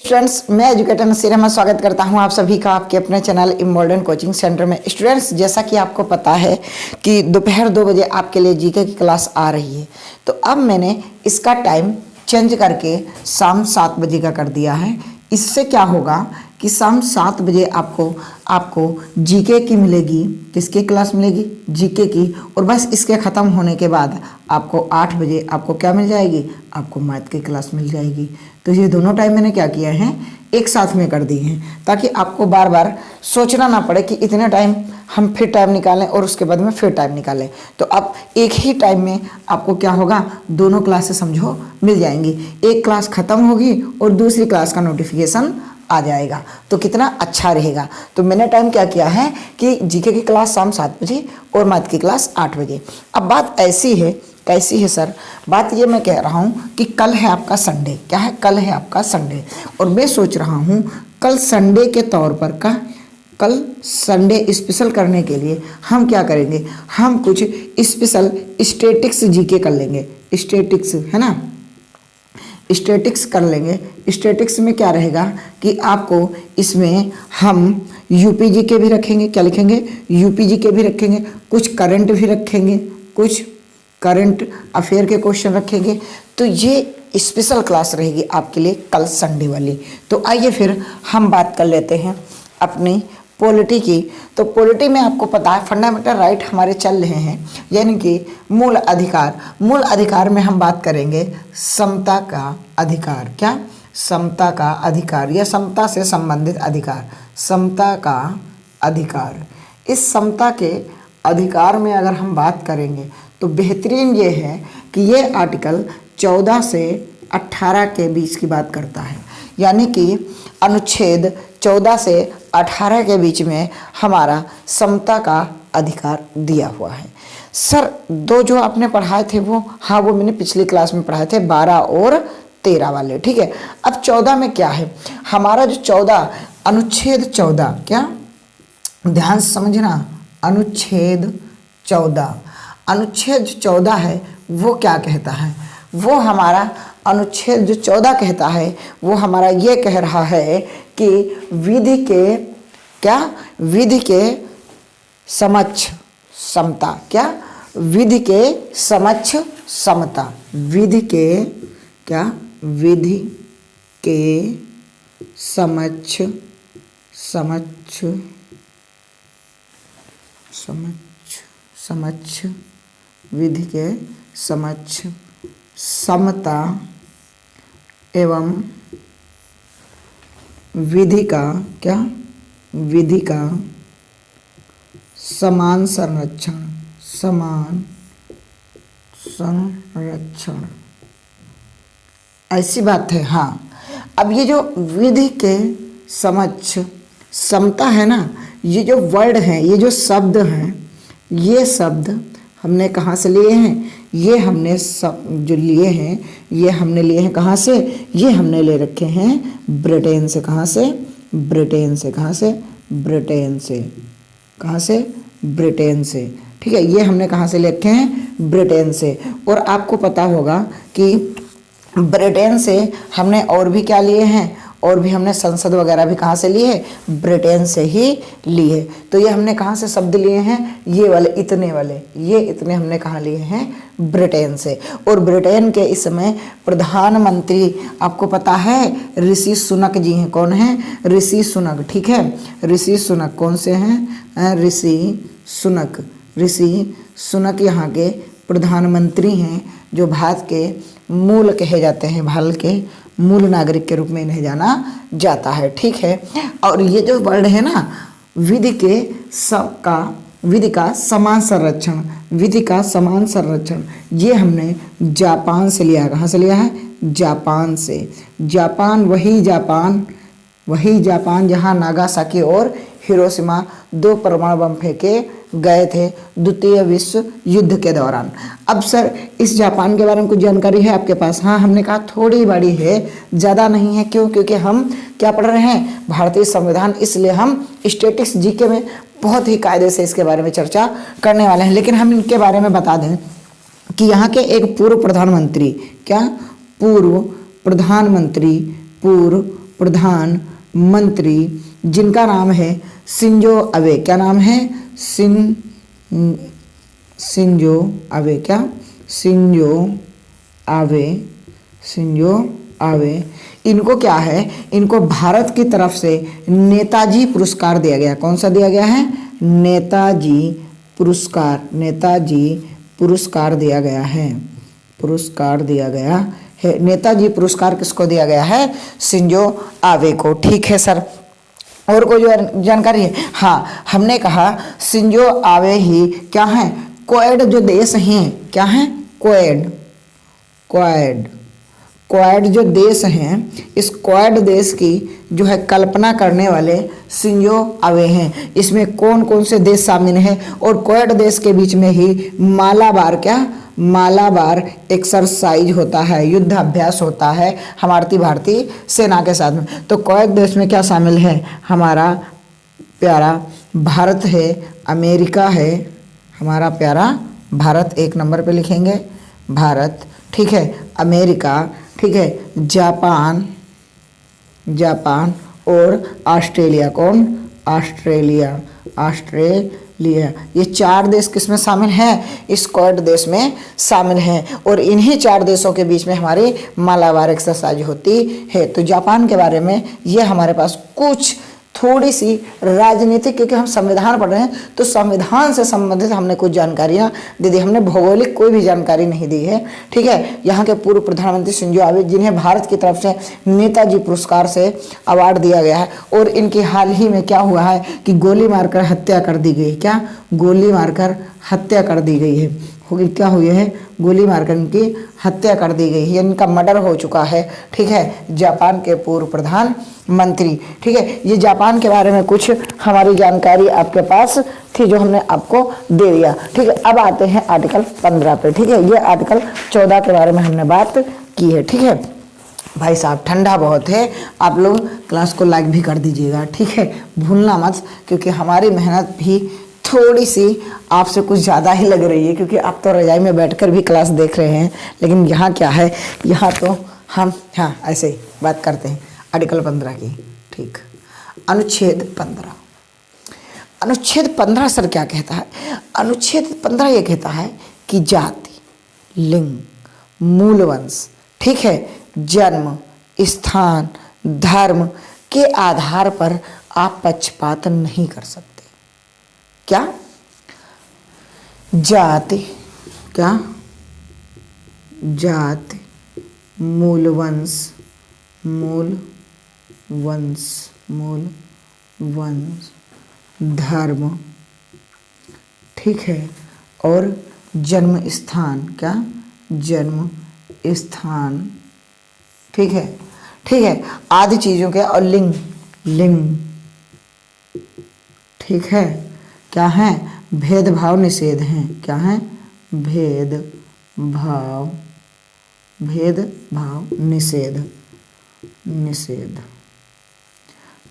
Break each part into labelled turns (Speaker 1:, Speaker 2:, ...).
Speaker 1: Students, मैं educator Naseer Ahmad स्वागत करता हूं आप सभी का आपके अपने चैनल इमोल्डन कोचिंग सेंटर में। स्टूडेंट्स, जैसा कि आपको पता है कि दोपहर 2 बजे आपके लिए जीके की क्लास आ रही है, तो अब मैंने इसका टाइम चेंज करके शाम 7 बजे का कर दिया है। इससे क्या होगा कि शाम 7 बजे आपको जीके की मिलेगी। किसकी क्लास मिलेगी? जीके की। और बस इसके ख़त्म होने के बाद आपको 8 बजे आपको क्या मिल जाएगी? आपको मैथ की क्लास मिल जाएगी। तो ये दोनों टाइम मैंने क्या किया है, एक साथ में कर दिए हैं, ताकि आपको बार बार सोचना ना पड़े कि इतने टाइम हम फिर टाइम निकालें और उसके बाद में फिर टाइम निकालें। तो अब एक ही टाइम में आपको क्या होगा, दोनों क्लासेस समझो मिल जाएंगी। एक क्लास ख़त्म होगी और दूसरी क्लास का नोटिफिकेशन आ जाएगा, तो कितना अच्छा रहेगा। तो मैंने टाइम क्या किया है कि जीके की क्लास शाम 7 बजे और मैथ की क्लास 8 बजे। अब बात ऐसी है, कैसी है सर? बात ये मैं कह रहा हूँ कि कल है आपका संडे। क्या है? कल है आपका संडे। और मैं सोच रहा हूँ कल संडे के तौर पर कल संडे स्पेशल करने के लिए हम क्या करेंगे, हम कुछ स्पेशल स्टैटिक्स जीके कर लेंगे। स्टैटिक्स है ना, स्टैटिक्स कर लेंगे। स्टैटिक्स में क्या रहेगा कि आपको इसमें हम यूपीजी के भी रखेंगे। क्या लिखेंगे? यूपीजी के भी रखेंगे, कुछ करंट भी रखेंगे, कुछ करंट अफेयर के क्वेश्चन रखेंगे। तो ये स्पेशल क्लास रहेगी आपके लिए कल संडे वाली। तो आइए फिर हम बात कर लेते हैं अपनी पॉलिटी की। तो पॉलिटी में आपको पता है फंडामेंटल राइट हमारे चल रहे हैं, यानी कि मूल अधिकार। मूल अधिकार में हम बात करेंगे समता का अधिकार। क्या? समता का अधिकार या समता से संबंधित अधिकार। समता का अधिकार। इस समता के अधिकार में अगर हम बात करेंगे तो बेहतरीन ये है कि ये आर्टिकल 14 से 18 के बीच की बात करता है, यानी कि अनुच्छेद 14 से 18 के बीच में हमारा समता का अधिकार दिया हुआ है। सर दो जो आपने पढ़ाए थे वो, हाँ वो मैंने पिछली क्लास में पढ़ाए थे 12 और 13 वाले, ठीक है। अब 14 में क्या है हमारा जो 14 अनुच्छेद 14, क्या ध्यान से समझना, अनुच्छेद 14 है वो क्या कहता है? वो हमारा अनुच्छेद जो 14 कहता है वो हमारा ये कह रहा है कि विधि के समक्ष समता। क्या? विधि के समक्ष समता। विधि के समक्ष विधि के समक्ष समता एवं विधि का समान संरक्षण। ऐसी बात है। हाँ, अब ये जो विधि के समक्ष समता है ना, ये जो वर्ड है, ये जो शब्द हैं, ये शब्द हमने कहाँ से लिए हैं? ये हमने सब जो लिए हैं, ये हमने लिए हैं कहाँ से? ये हमने ले रखे हैं ब्रिटेन से। कहाँ से? ब्रिटेन से। कहाँ से? ब्रिटेन से। कहाँ से? ब्रिटेन से, ठीक है। ये हमने कहाँ से ले रखे हैं? ब्रिटेन से। और आपको पता होगा कि ब्रिटेन से हमने और भी क्या लिए हैं, और भी हमने संसद वगैरह भी कहाँ से लिए? ब्रिटेन से ही लिए। तो ये हमने कहाँ से शब्द लिए हैं? ये वाले, इतने वाले, ये इतने हमने कहाँ लिए हैं? ब्रिटेन से। और ब्रिटेन के इस समय प्रधानमंत्री आपको पता है ऋषि सुनक जी हैं। कौन है? ऋषि सुनक, ठीक है। ऋषि सुनक कौन से हैं? ऋषि सुनक यहाँ के प्रधानमंत्री हैं, जो भारत के मूल कहे जाते हैं। भारत के मूल नागरिक के रूप में इन्हें जाना जाता है, ठीक है। और ये जो वर्ड है ना, विधि का समान संरक्षण, विधि का समान संरक्षण, ये हमने जापान से लिया है। कहाँ से लिया है? जापान से। जापान वही जापान जहाँ नागासाकी और हिरोशिमा 2 परमाणु बम फेंके गए थे द्वितीय विश्व युद्ध के दौरान। अब सर इस जापान के बारे में कुछ जानकारी है आपके पास? हाँ, हमने कहा थोड़ी बड़ी है, ज़्यादा नहीं है। क्यों? क्योंकि हम क्या पढ़ रहे हैं? भारतीय संविधान, इसलिए हम स्टैटिक्स जीके में बहुत ही कायदे से इसके बारे में चर्चा करने वाले हैं। लेकिन हम इनके बारे में बता दें कि यहाँ के एक पूर्व प्रधानमंत्री, क्या पूर्व प्रधानमंत्री जिनका नाम है शिंजो अबे। क्या नाम है? Shinzo Abe. क्या? Shinzo Abe. Shinzo Abe. इनको क्या है? इनको भारत की तरफ से नेताजी पुरस्कार दिया गया। कौन सा दिया गया है? नेताजी पुरस्कार। नेताजी पुरस्कार दिया गया है। पुरस्कार दिया गया है। नेताजी पुरस्कार किसको दिया गया है? शिंजो आबे को। ठीक है सर, और कोई जानकारी है? हाँ, हमने कहा शिंजो आबे ही क्या है? क्वाड जो देश हैं, क्या है? क्वाड। क्वाड। क्वाड जो देश हैं, इस क्वाड देश की जो है कल्पना करने वाले शिंजो आबे हैं। इसमें कौन कौन से देश शामिल हैं? और क्वाड देश के बीच में ही मालाबार, क्या? मालाबार एक्सरसाइज होता है, युद्ध अभ्यास होता है हमारी भारतीय सेना के साथ में। तो क्वाड देश में क्या शामिल है? हमारा प्यारा भारत है, अमेरिका है, हमारा प्यारा भारत, एक नंबर पे लिखेंगे भारत, ठीक है, अमेरिका, ठीक है, जापान, जापान और ऑस्ट्रेलिया। कौन? ऑस्ट्रेलिया। ऑस्ट्रेलिया। ये 4 देश किसमें शामिल हैं? इस क्वाड देश में शामिल हैं। और इन्हीं 4 देशों के बीच में हमारी मालाबार एक्सरसाइज होती है। तो जापान के बारे में ये हमारे पास कुछ थोड़ी सी राजनीतिक, क्योंकि हम संविधान पढ़ रहे हैं तो संविधान से संबंधित हमने कुछ जानकारियां दे दी। हमने भौगोलिक कोई भी जानकारी नहीं दी है, ठीक है। यहाँ के पूर्व प्रधानमंत्री शिंजो आबे, जिन्हें भारत की तरफ से नेताजी पुरस्कार से अवार्ड दिया गया है, और इनकी हाल ही में क्या हुआ है कि गोली मारकर हत्या कर दी गई। क्या? गोली मारकर हत्या कर दी गई है। क्या हुई है? गोली मारकर इनकी हत्या कर दी गई है, इनका मर्डर हो चुका है, ठीक है, जापान के पूर्व प्रधानमंत्री, ठीक है। ये जापान के बारे में कुछ हमारी जानकारी आपके पास थी जो हमने आपको दे दिया, ठीक है। अब आते हैं आर्टिकल 15 पे, ठीक है। ये आर्टिकल 14 के बारे में हमने बात की है, ठीक है। भाई साहब ठंडा बहुत है, आप लोग क्लास को लाइक भी कर दीजिएगा, ठीक है, भूलना मत, क्योंकि हमारी मेहनत भी थोड़ी सी आपसे कुछ ज़्यादा ही लग रही है, क्योंकि आप तो रजाई में बैठकर भी क्लास देख रहे हैं। लेकिन यहाँ क्या है, यहाँ तो हम हाँ ऐसे ही बात करते हैं आर्टिकल 15 की, ठीक। अनुच्छेद 15। अनुच्छेद 15 सर क्या कहता है? अनुच्छेद 15 ये कहता है कि जाति, लिंग, मूल वंश, ठीक है, जन्म स्थान, धर्म के आधार पर आप पक्षपात नहीं कर सकते। क्या? जाति, क्या? जाति, मूल वंश, मूल वंश, मूल वंश, धर्म, ठीक है, और जन्म स्थान, क्या? जन्म स्थान, ठीक है, ठीक है, आदि चीज़ों के, और लिंग, लिंग, ठीक है, क्या है? भेदभाव निषेध हैं। क्या है? भेदभाव, भेदभाव निषेध, निषेध,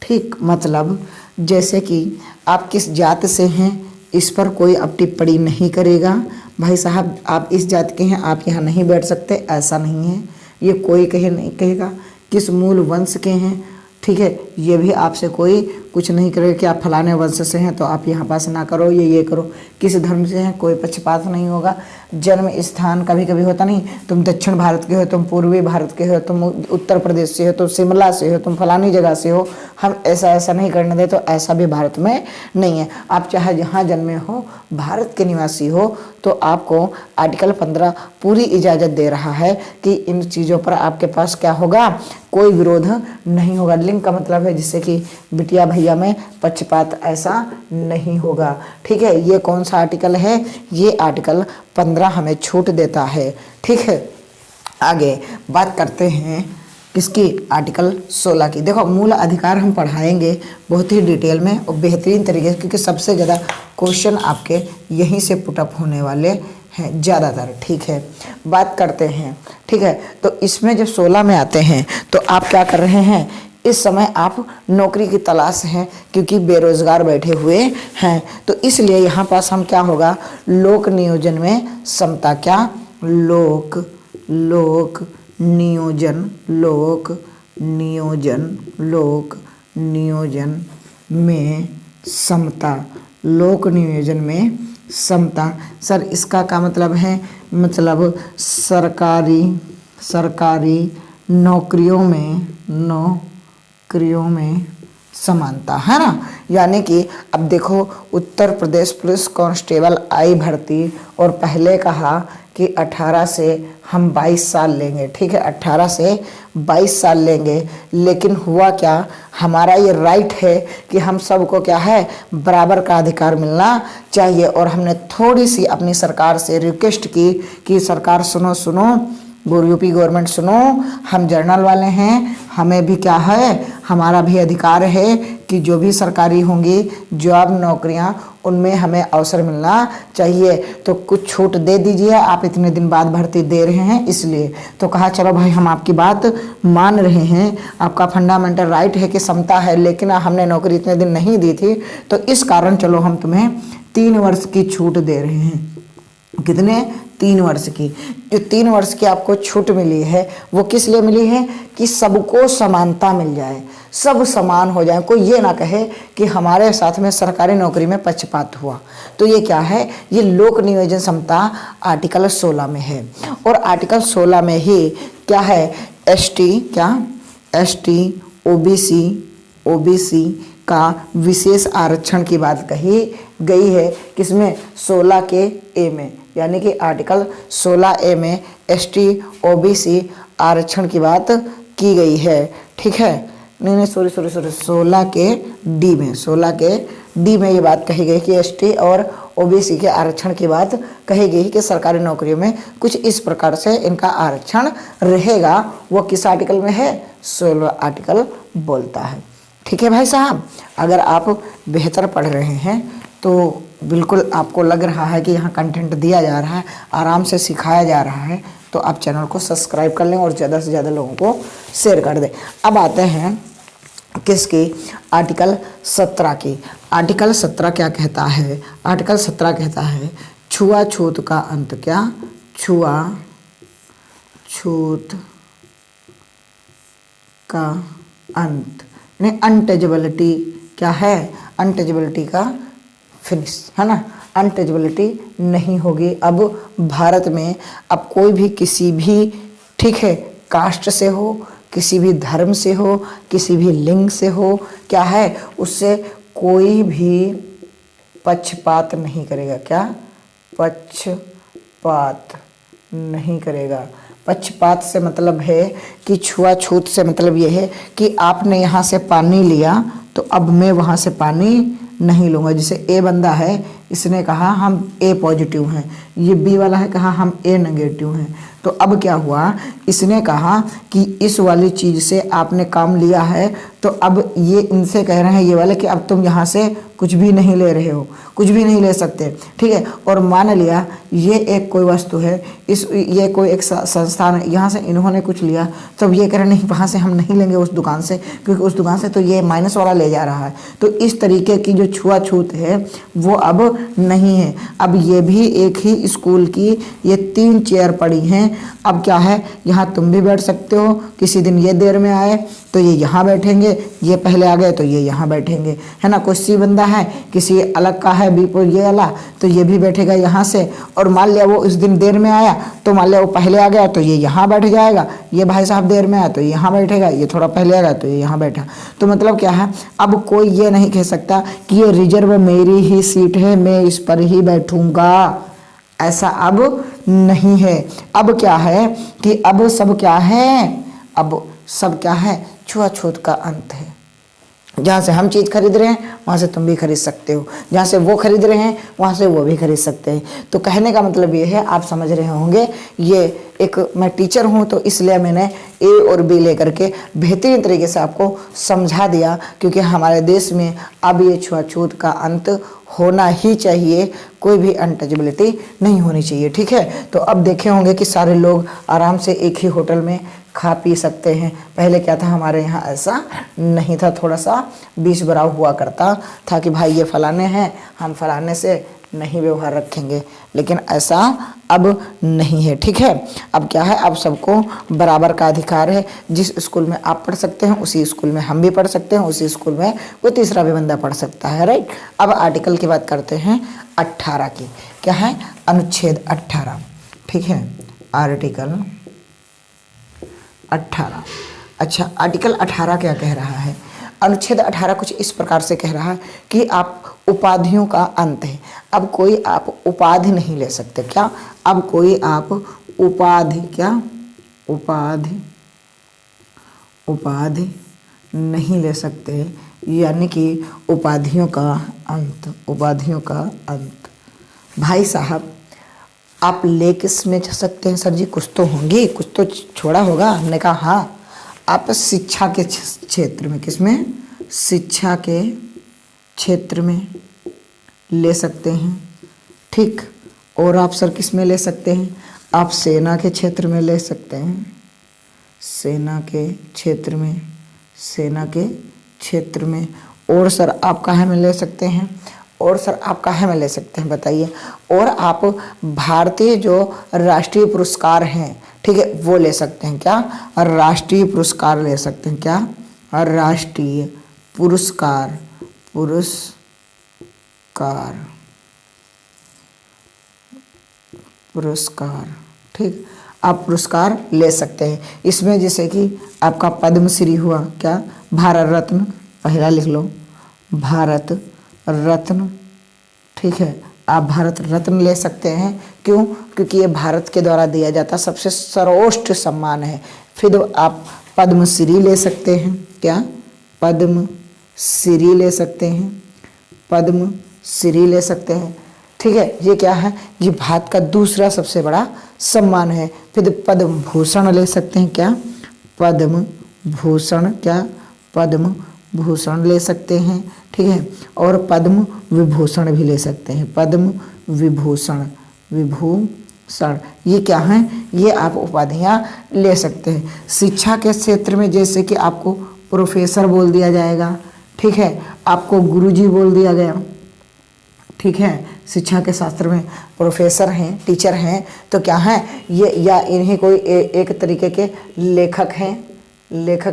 Speaker 1: ठीक। मतलब जैसे कि आप किस जाति से हैं इस पर कोई अब टिप्पणी नहीं करेगा। भाई साहब आप इस जाति के हैं, आप यहाँ नहीं बैठ सकते, ऐसा नहीं है, ये कोई नहीं कहेगा। किस मूल वंश के हैं, ठीक है, ये भी आपसे कोई कुछ नहीं करेगा कि आप फलाने वंश से हैं तो आप यहाँ पास ना करो, ये करो। किस धर्म से हैं, कोई पक्षपात नहीं होगा। जन्म स्थान कभी कभी होता नहीं, तुम दक्षिण भारत के हो, तुम पूर्वी भारत के हो, तुम उत्तर प्रदेश से हो, तुम शिमला से हो, तुम फलानी जगह से हो, हम ऐसा नहीं करने दे, तो ऐसा भी भारत में नहीं है। आप चाहे जहाँ जन्मे हो, भारत के निवासी हो, तो आपको आर्टिकल 15 पूरी इजाज़त दे रहा है कि इन चीज़ों पर आपके पास क्या होगा, कोई विरोध नहीं होगा। लिंग का मतलब है जिससे कि बिटिया भैया में पक्षपात ऐसा नहीं होगा, ठीक है। ये कौन सा आर्टिकल है? ये आर्टिकल 15 हमें छूट देता है, ठीक है। आगे बात करते हैं किसकी? आर्टिकल 16 की। देखो मूल अधिकार हम पढ़ाएंगे बहुत ही डिटेल में और बेहतरीन तरीके से, क्योंकि सबसे ज़्यादा क्वेश्चन आपके यहीं से पुटअप होने वाले हैं ज़्यादातर, ठीक है। बात करते हैं, ठीक है। तो इसमें जब 16 में आते हैं तो आप क्या कर रहे हैं? इस समय आप नौकरी की तलाश हैं, क्योंकि बेरोजगार बैठे हुए हैं, तो इसलिए यहाँ पास हम क्या होगा, लोक नियोजन में समता। क्या? लोक नियोजन, लोक नियोजन, लोक नियोजन में समता, लोक नियोजन में समता। सर इसका क्या मतलब है? मतलब सरकारी नौकरियों में समानता, है ना। यानी कि अब देखो, उत्तर प्रदेश पुलिस कांस्टेबल आई भर्ती, और पहले कहा कि 18 से हम 22 साल लेंगे, ठीक है, 18 से 22 साल लेंगे। लेकिन हुआ क्या, हमारा ये राइट है कि हम सबको क्या है, बराबर का अधिकार मिलना चाहिए। और हमने थोड़ी सी अपनी सरकार से रिक्वेस्ट की कि सरकार सुनो, यूपी गवर्नमेंट सुनो, हम जर्नल वाले हैं, हमें भी क्या है, हमारा भी अधिकार है कि जो भी सरकारी होंगी जॉब नौकरियां, उनमें हमें अवसर मिलना चाहिए। तो कुछ छूट दे दीजिए, आप इतने दिन बाद भर्ती दे रहे हैं इसलिए। तो कहा चलो भाई हम आपकी बात मान रहे हैं, आपका फंडामेंटल राइट है कि समता है, लेकिन हमने नौकरी इतने दिन नहीं दी थी, तो इस कारण चलो हम तुम्हें 3 वर्ष की छूट दे रहे हैं। कितने? 3 वर्ष की। जो 3 वर्ष की आपको छूट मिली है वो किस लिए मिली है? कि सबको समानता मिल जाए, सब समान हो जाए, कोई ये ना कहे कि हमारे साथ में सरकारी नौकरी में पक्षपात हुआ। तो ये क्या है? ये लोक नियोजन समता आर्टिकल 16 में है। और आर्टिकल 16 में ही क्या है, एसटी ओबीसी का विशेष आरक्षण की बात कही गई है। किसमें? 16 के ए में, यानी कि आर्टिकल 16A में एसटी ओबीसी आरक्षण की बात की गई है, ठीक है। नहीं सॉरी 16 के डी में ये बात कही गई कि एसटी और ओबीसी के आरक्षण की बात कही गई कि सरकारी नौकरियों में कुछ इस प्रकार से इनका आरक्षण रहेगा। वो किस आर्टिकल में है? 16 आर्टिकल बोलता है, ठीक है भाई साहब। अगर आप बेहतर पढ़ रहे हैं तो बिल्कुल आपको लग रहा है कि यहाँ कंटेंट दिया जा रहा है, आराम से सिखाया जा रहा है, तो आप चैनल को सब्सक्राइब कर लें और ज़्यादा से ज़्यादा लोगों को शेयर कर दें। अब आते हैं किसकी? आर्टिकल 17 की। आर्टिकल 17 क्या कहता है? आर्टिकल 17 कहता है छुआछूत का अंत। क्या? छुआछूत का अंत, नहीं अनटचेबिलिटी क्या है? अनटचेबिलिटी का फिनिश, है ना। अनटचेबिलिटी नहीं होगी अब भारत में। अब कोई भी किसी भी, ठीक है, कास्ट से हो, किसी भी धर्म से हो, किसी भी लिंग से हो, क्या है, उससे कोई भी पक्षपात नहीं करेगा। क्या? पक्षपात नहीं करेगा। पक्षपात से मतलब है कि छुआछूत से मतलब ये है कि आपने यहाँ से पानी लिया तो अब मैं वहाँ से पानी नहीं लूँगा। जैसे ए बंदा है, इसने कहा हम ए पॉजिटिव हैं, ये बी वाला है कहा हम ए नेगेटिव हैं। तो अब क्या हुआ, इसने कहा कि इस वाली चीज़ से आपने काम लिया है, तो अब ये इनसे कह रहे हैं ये वाले कि अब तुम यहाँ से कुछ भी नहीं ले रहे हो, कुछ भी नहीं ले सकते, ठीक है। और मान लिया ये एक कोई वस्तु है, ये कोई एक संस्थान है, यहाँ से इन्होंने कुछ लिया, तो अब ये कह रहे नहीं वहाँ से हम नहीं लेंगे उस दुकान से, क्योंकि उस दुकान से तो ये माइनस वाला ले जा रहा है। तो इस तरीके की जो छुआछूत है वो अब नहीं है। अब ये भी एक ही स्कूल की ये 3 चेयर पड़ी हैं। अब क्या है, यहाँ तुम भी बैठ सकते हो, किसी दिन ये देर में आए तो ये यहाँ बैठेंगे, ये पहले आ गए तो ये यहाँ बैठेंगे, है ना। कोई सी बंदा है, किसी अलग का है बी ये वाला, तो ये भी बैठेगा यहाँ से। और मान लिया वो इस दिन देर में आया, तो मान लिया वो पहले आ गया तो ये यहाँ बैठ जाएगा, ये भाई साहब देर में आया तो यहाँ बैठेगा, ये थोड़ा पहले आ गया तो ये यहाँ बैठा। तो मतलब क्या है, अब कोई ये नहीं कह सकता कि ये रिजर्व मेरी ही सीट है, मैं इस पर ही बैठूंगा, ऐसा अब नहीं है। अब क्या है कि अब सब क्या है, अब सब क्या है, छुआछूत का अंत है। जहाँ से हम चीज़ खरीद रहे हैं वहाँ से तुम भी खरीद सकते हो, जहाँ से वो खरीद रहे हैं वहाँ से वो भी खरीद सकते हैं। तो कहने का मतलब ये है, आप समझ रहे होंगे, ये एक मैं टीचर हूँ तो इसलिए मैंने ए और बी लेकर के बेहतरीन तरीके से आपको समझा दिया, क्योंकि हमारे देश में अब ये छुआछूत का अंत होना ही चाहिए, कोई भी अनटचेबिलिटी नहीं होनी चाहिए, ठीक है। तो अब देखे होंगे कि सारे लोग आराम से एक ही होटल में खा पी सकते हैं। पहले क्या था, हमारे यहाँ ऐसा नहीं था, थोड़ा सा बीच बराव हुआ करता था कि भाई ये फलाने हैं, हम फलाने से नहीं व्यवहार रखेंगे, लेकिन ऐसा अब नहीं है। ठीक है, अब क्या है, अब सबको बराबर का अधिकार है। जिस स्कूल में आप पढ़ सकते हैं उसी स्कूल में हम भी पढ़ सकते हैं, उसी स्कूल में कोई तीसरा भी बंदा पढ़ सकता है। राइट, अब आर्टिकल की बात करते हैं 18 की। क्या है, अनुच्छेद 18। ठीक है, आर्टिकल 18। अच्छा, आर्टिकल 18 क्या कह रहा है? अनुच्छेद 18 कुछ इस प्रकार से कह रहा है कि आप उपाधियों का अंत है। अब कोई आप उपाधि नहीं ले सकते। क्या? अब कोई आप उपाधि, क्या उपाधि नहीं ले सकते, यानी कि उपाधियों का अंत। भाई साहब, आप ले किस में जा सकते हैं? सर जी कुछ तो होंगी, कुछ तो छोड़ा होगा। हमने कहा हाँ, आप शिक्षा के क्षेत्र में, किसमें? शिक्षा के क्षेत्र में ले सकते हैं। ठीक, और आप सर किस में ले सकते हैं? आप सेना के क्षेत्र में ले सकते हैं, सेना के क्षेत्र में। और सर आप कहाँ में ले सकते हैं? और सर आप कहाँ में ले सकते हैं बताइए? और आप भारतीय जो राष्ट्रीय पुरस्कार हैं, ठीक है, वो ले सकते हैं। क्या? राष्ट्रीय पुरस्कार ले सकते हैं। क्या? राष्ट्रीय पुरस्कार। ठीक, आप पुरस्कार ले सकते हैं इसमें, जैसे कि आपका पद्मश्री हुआ। क्या? भारत रत्न, पहला लिख लो, भारत रत्न। ठीक है, आप भारत रत्न ले सकते हैं। क्यों? क्योंकि ये भारत के द्वारा दिया जाता सबसे सर्वोच्च सम्मान है। फिर आप पद्मश्री ले सकते हैं। क्या? पद्मश्री ले सकते हैं। ठीक है, ये क्या है? ये भारत का दूसरा सबसे बड़ा सम्मान है। फिर पद्म भूषण ले सकते हैं। क्या? पद्म भूषण ले सकते हैं। ठीक है, और पद्म विभूषण भी ले सकते हैं। पद्म विभूषण, ये क्या है? ये आप उपाधियां ले सकते हैं। शिक्षा के क्षेत्र में जैसे कि आपको प्रोफेसर बोल दिया जाएगा। ठीक है, आपको गुरुजी बोल दिया गया। ठीक है, शिक्षा के शास्त्र में प्रोफेसर हैं, टीचर हैं, तो क्या हैं ये, या इन्हीं कोई एक तरीके के लेखक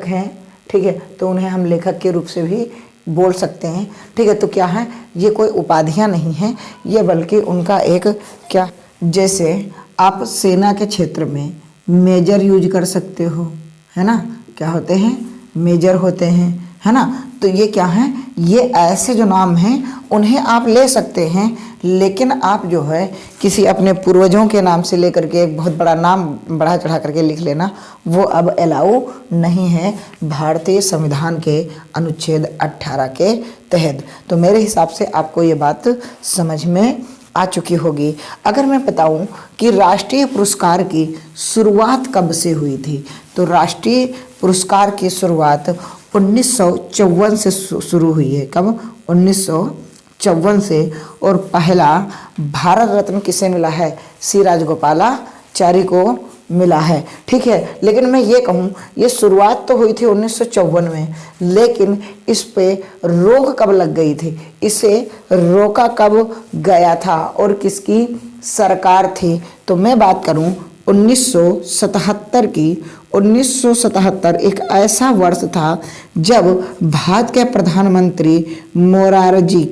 Speaker 1: हैं। ठीक है, तो उन्हें हम लेखक के रूप से भी बोल सकते हैं। ठीक है, तो क्या है, ये कोई उपाधियां नहीं हैं, ये बल्कि उनका एक क्या, जैसे आप सेना के क्षेत्र में मेजर यूज कर सकते हो, है ना? क्या होते हैं? मेजर होते हैं, है ना? तो ये क्या है, ये ऐसे जो नाम हैं उन्हें आप ले सकते हैं, लेकिन आप जो है किसी अपने पूर्वजों के नाम से लेकर के एक बहुत बड़ा नाम बढ़ा चढ़ा करके लिख लेना, वो अब अलाउ नहीं है भारतीय संविधान के अनुच्छेद 18 के तहत। तो मेरे हिसाब से आपको ये बात समझ में आ चुकी होगी। अगर मैं बताऊं कि राष्ट्रीय पुरस्कार की शुरुआत कब से हुई थी, तो राष्ट्रीय पुरस्कार की शुरुआत 1954 से शुरू हुई है। कब? 1954 से। और पहला भारत रत्न किसे मिला है? सी राजगोपालाचारी को मिला है। ठीक है, लेकिन मैं ये कहूँ, ये शुरुआत तो हुई थी 1954 में, लेकिन इस पे रोक कब लग गई थी? इसे रोका कब गया था और किसकी सरकार थी? तो मैं बात करूँ 1977 की। 1977 एक ऐसा वर्ष था जब भारत के प्रधानमंत्री मोरारजी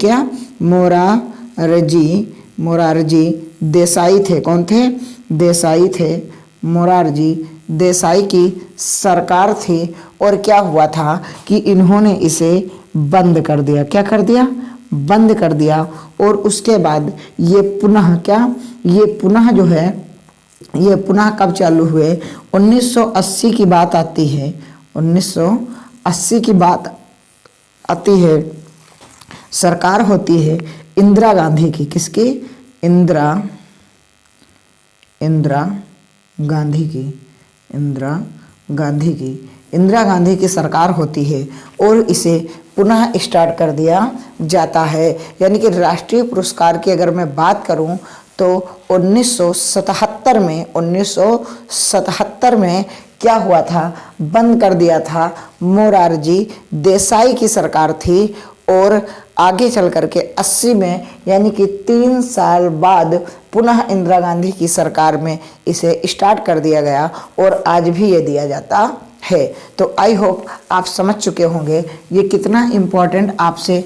Speaker 1: देसाई थे। कौन थे? देसाई थे। मोरारजी देसाई की सरकार थी। और क्या हुआ था कि इन्होंने इसे बंद कर दिया। क्या कर दिया? बंद कर दिया। और उसके बाद ये पुनः क्या, ये पुनः जो है, ये पुनः कब चालू हुए? 1980 की बात आती है। 1980 की बात आती है। सरकार होती है इंदिरा गांधी की। किसकी? इंदिरा गांधी की सरकार होती है और इसे पुनः स्टार्ट कर दिया जाता है। यानी कि राष्ट्रीय पुरस्कार की अगर मैं बात करूं तो 1977 में क्या हुआ था? बंद कर दिया था। मोरारजी देसाई की सरकार थी और आगे चल करके 80 में यानी कि 3 साल बाद पुनः इंदिरा गांधी की सरकार में इसे स्टार्ट कर दिया गया और आज भी ये दिया जाता है। तो आई होप आप समझ चुके होंगे ये कितना इम्पोर्टेंट आपसे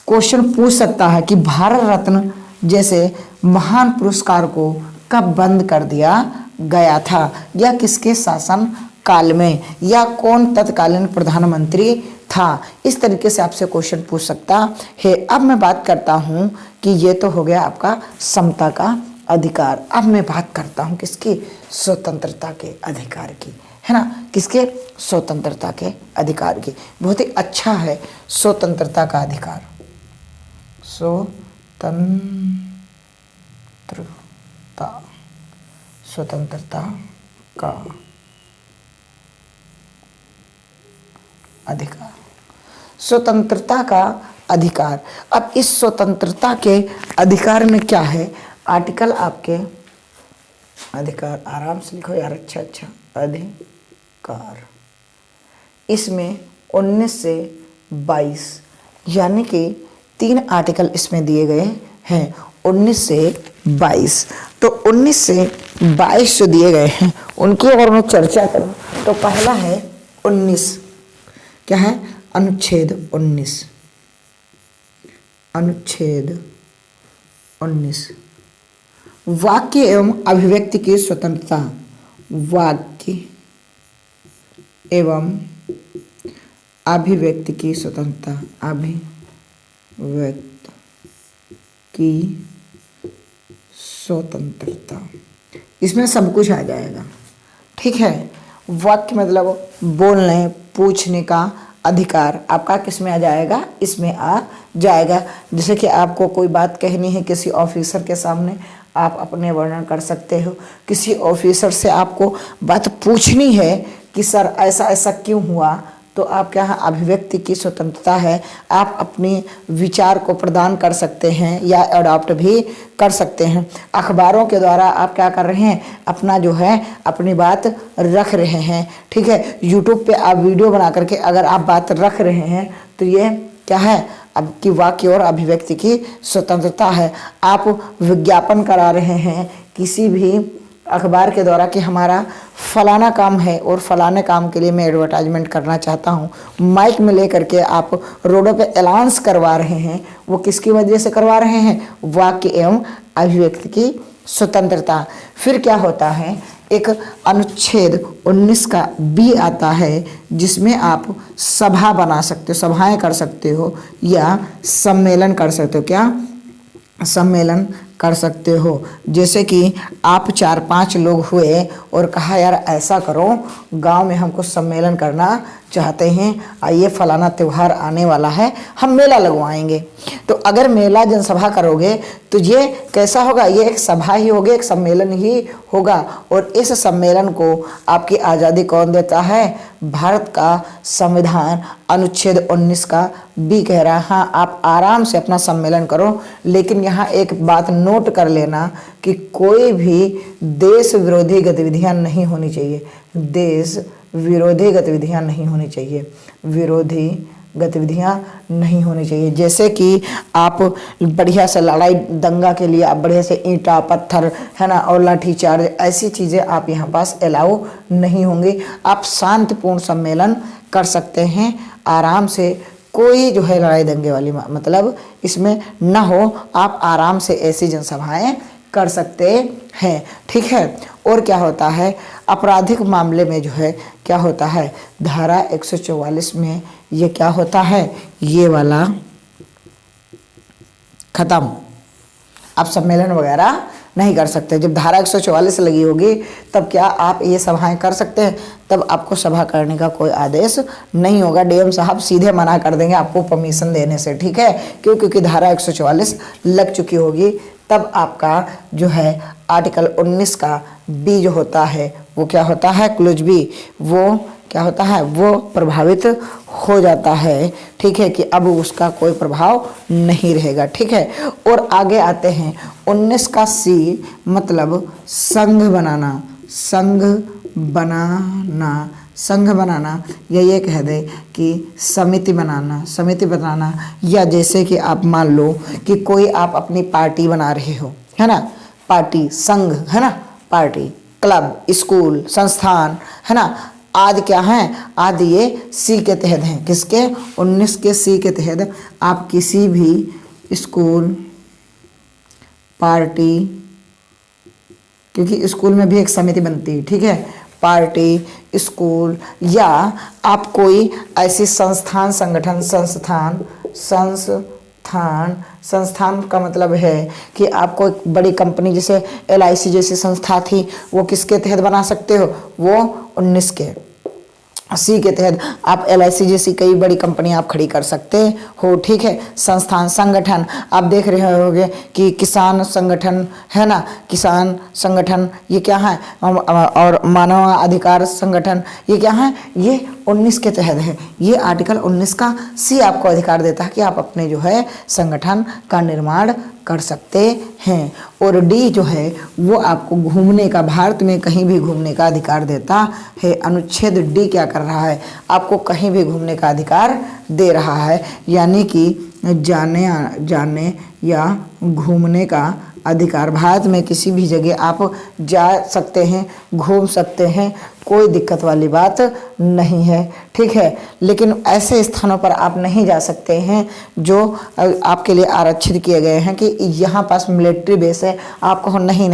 Speaker 1: क्वेश्चन पूछ सकता है कि भारत रत्न जैसे महान पुरस्कार को कब बंद कर दिया गया था, या किसके शासन काल में, या कौन तत्कालीन प्रधानमंत्री था। इस तरीके से आपसे क्वेश्चन पूछ सकता है। अब मैं बात करता हूं कि ये तो हो गया आपका समता का अधिकार। अब मैं बात करता हूं किसकी, स्वतंत्रता के अधिकार की, है ना, किसके, स्वतंत्रता के अधिकार की। बहुत ही अच्छा है स्वतंत्रता का अधिकार, स्वतंत्रता का अधिकार, स्वतंत्रता का अधिकार। अब इस स्वतंत्रता के अधिकार में क्या है, आर्टिकल आपके अधिकार, आराम से लिखो यार, अच्छा अधिकार, इसमें 19 से 22 यानी कि 3 आर्टिकल इसमें दिए गए हैं, 19 से 22। तो 19 से 22 जो दिए गए हैं उनकी अगर मैं चर्चा करूं तो पहला है 19, क्या है, अनुच्छेद 19, अनुच्छेद 19, वाक्य एवं अभिव्यक्ति की स्वतंत्रता, वाक्य एवं अभिव्यक्ति की स्वतंत्रता, अभिव्यक्ति की स्वतंत्रता, इसमें सब कुछ आ जाएगा, ठीक है। वाक्य मतलब बोलने पूछने का अधिकार आपका किस में आ जाएगा, इसमें आ जाएगा। जैसे कि आपको कोई बात कहनी है किसी ऑफिसर के सामने, आप अपने वर्णन कर सकते हो। किसी ऑफिसर से आपको बात पूछनी है कि सर ऐसा ऐसा क्यों हुआ, तो आपके यहाँ अभिव्यक्ति की स्वतंत्रता है, आप अपनी विचार को प्रदान कर सकते हैं या अडॉप्ट भी कर सकते हैं। अखबारों के द्वारा आप क्या कर रहे हैं, अपना जो है अपनी बात रख रहे हैं, ठीक है। यूट्यूब पे आप वीडियो बना करके अगर आप बात रख रहे हैं तो ये क्या है, अब की वाक्य और अभिव्यक्ति की स्वतंत्रता है। आप विज्ञापन करा रहे हैं किसी भी अखबार के द्वारा कि हमारा फलाना काम है और फलाने काम के लिए मैं एडवर्टाइजमेंट करना चाहता हूँ, माइक में लेकर के आप रोडों पे अनाउंस करवा रहे हैं, वो किसकी वजह से करवा रहे हैं, वाक्य एवं अभिव्यक्ति की स्वतंत्रता। फिर क्या होता है, एक अनुच्छेद 19 का बी आता है जिसमें आप सभा बना सकते हो, सभाएं कर सकते हो या सम्मेलन कर सकते हो, क्या सम्मेलन कर सकते हो। जैसे कि आप 4-5 लोग हुए और कहा यार ऐसा करो, गांव में हमको सम्मेलन करना चाहते हैं, आइए फलाना त्यौहार आने वाला है, हम मेला लगवाएंगे। तो अगर मेला जनसभा करोगे तो ये कैसा होगा, ये एक सभा ही होगी, एक सम्मेलन ही होगा। और इस सम्मेलन को आपकी आज़ादी कौन देता है, भारत का संविधान अनुच्छेद 19 का बी कह रहा है। हाँ, आप आराम से अपना सम्मेलन करो, लेकिन यहाँ एक बात नोट कर लेना कि कोई भी देश विरोधी गतिविधियाँ नहीं होनी चाहिए, देश विरोधी गतिविधियाँ नहीं होनी चाहिए, विरोधी गतिविधियाँ नहीं होनी चाहिए। जैसे कि आप बढ़िया से लड़ाई दंगा के लिए आप बढ़िया से ईंटा पत्थर, है ना, और लाठीचार्ज, ऐसी चीज़ें आप यहाँ पास अलाउ नहीं होंगी। आप शांतिपूर्ण सम्मेलन कर सकते हैं आराम से, कोई जो है लड़ाई दंगे वाली मतलब इसमें ना हो, आप आराम से ऐसी जनसभाएं कर सकते हैं, ठीक है। और क्या होता है, आपराधिक मामले में जो है क्या होता है, धारा 144 में ये क्या होता है, ये वाला खत्म, आप सम्मेलन वगैरह नहीं कर सकते। जब धारा 144 लगी होगी तब क्या आप ये सभाएं कर सकते हैं, तब आपको सभा करने का कोई आदेश नहीं होगा, डीएम साहब सीधे मना कर देंगे आपको परमिशन देने से, ठीक है। क्यों, क्योंकि धारा 144 लग चुकी होगी। तब आपका जो है आर्टिकल 19 का बी जो होता है वो क्या होता है, क्लोज बी, वो क्या होता है, वो प्रभावित हो जाता है, ठीक है, कि अब उसका कोई प्रभाव नहीं रहेगा, ठीक है। और आगे आते हैं 19 का सी, मतलब संघ बनाना, संघ बनाना, संघ बनाना, या ये कह दे कि समिति बनाना, या जैसे कि आप मान लो कि कोई आप अपनी पार्टी बना रहे हो, है ना, पार्टी, संघ, है ना, पार्टी, क्लब, स्कूल, संस्थान, है ना, आदि क्या हैं, आदि ये सी के तहत हैं। किसके? 19 के सी के तहत आप किसी भी स्कूल, पार्टी, क्योंकि स्कूल में भी एक समिति बनती है, ठीक है, पार्टी, स्कूल, या आप कोई ऐसी संस्थान, संगठन, संस्थान का मतलब है कि आपको एक बड़ी कंपनी जैसे LIC जैसी संस्था थी, वो किसके तहत बना सकते हो? वो 19 के सी के तहत आप LIC जैसी कई बड़ी कंपनी आप खड़ी कर सकते हो, ठीक है। संस्थान, संगठन, आप देख रहे होंगे कि किसान संगठन, है ना, किसान संगठन ये क्या है, और मानव अधिकार संगठन ये क्या है, ये 19 के तहत है। ये आर्टिकल 19 का सी आपको अधिकार देता है कि आप अपने जो है संगठन का निर्माण कर सकते हैं। और डी जो है वो आपको घूमने का, भारत में कहीं भी घूमने का अधिकार देता है। अनुच्छेद डी क्या कर रहा है, आपको कहीं भी घूमने का अधिकार दे रहा है, यानी कि जाने या घूमने का अधिकार। भारत में किसी भी जगह आप जा सकते हैं, घूम सकते हैं, कोई दिक्कत वाली बात नहीं है, ठीक है। लेकिन ऐसे स्थानों पर आप नहीं जा सकते हैं जो आपके लिए आरक्षित किए गए हैं कि यहाँ पास मिलिट्री बेस है, आप कहो नहीं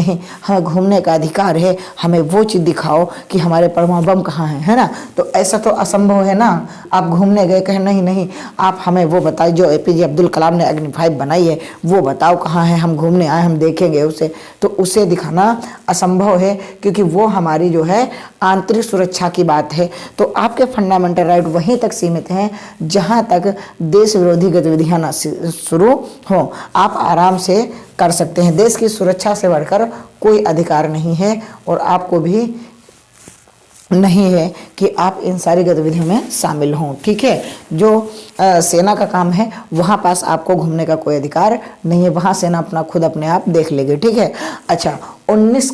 Speaker 1: हमें घूमने का अधिकार है, हमें वो चीज़ दिखाओ कि हमारे परमाणु बम कहाँ है ना। तो ऐसा तो असंभव है ना। आप घूमने गए, कहें नहीं आप हमें वो बताइए जो APJ अब्दुल कलाम ने अग्नि 5 बनाई है वो बताओ कहाँ है, हम घूमने आए, हम देखेंगे उसे। तो उसे दिखाना असंभव है, क्योंकि वो हमारी जो है आंतरिक सुरक्षा की बात है। तो आपके फंडामेंटल राइट वहीं तक सीमित हैं जहां तक देश विरोधी गतिविधियां ना शुरू हो, आप आराम से कर सकते हैं। देश की सुरक्षा से बढ़कर कोई अधिकार नहीं है, और आपको भी नहीं है कि आप इन सारी गतिविधियों में शामिल हों, ठीक है। जो सेना का काम है वहाँ पास आपको घूमने का कोई अधिकार नहीं है, वहाँ सेना अपना खुद अपने आप देख लेगी, ठीक है। अच्छा, 19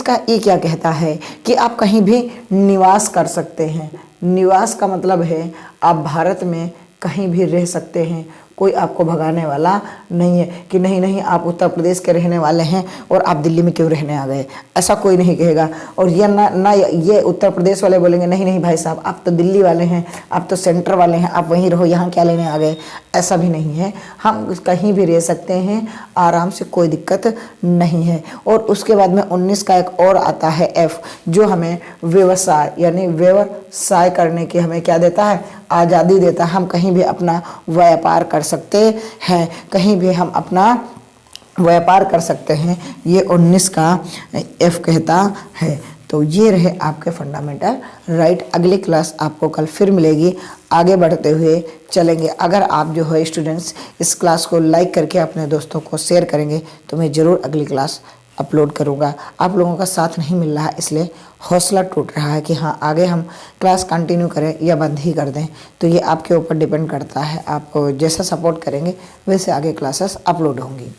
Speaker 1: का ई क्या कहता है कि आप कहीं भी निवास कर सकते हैं। निवास का मतलब है आप भारत में कहीं भी रह सकते हैं, कोई आपको भगाने वाला नहीं है कि नहीं आप उत्तर प्रदेश के रहने वाले हैं और आप दिल्ली में क्यों रहने आ गए, ऐसा कोई नहीं कहेगा। और ये ना ये उत्तर प्रदेश वाले बोलेंगे नहीं भाई साहब आप तो दिल्ली वाले हैं, आप तो सेंटर वाले हैं, आप वहीं रहो, यहाँ क्या लेने आ गए, ऐसा भी नहीं है। हम कहीं भी रह सकते हैं आराम से, कोई दिक्कत नहीं है। और उसके बाद में 19 का एक और आता है F, जो हमें व्यवसाय यानी व्यवसाय करने की हमें क्या देता है, आज़ादी देता है। हम कहीं भी अपना व्यापार कर सकते हैं, कहीं भी हम अपना व्यापार कर सकते हैं, ये 19 का F कहता है। तो ये रहे आपके फंडामेंटल राइट। अगली क्लास आपको कल फिर मिलेगी, आगे बढ़ते हुए चलेंगे। अगर आप जो है स्टूडेंट्स इस क्लास को लाइक करके अपने दोस्तों को शेयर करेंगे तो मैं ज़रूर अगली क्लास अपलोड करूँगा। आप लोगों का साथ नहीं मिल रहा है, इसलिए हौसला टूट रहा है कि हाँ आगे हम क्लास कंटिन्यू करें या बंद ही कर दें। तो ये आपके ऊपर डिपेंड करता है, आप जैसा सपोर्ट करेंगे वैसे आगे क्लासेस अपलोड होंगी।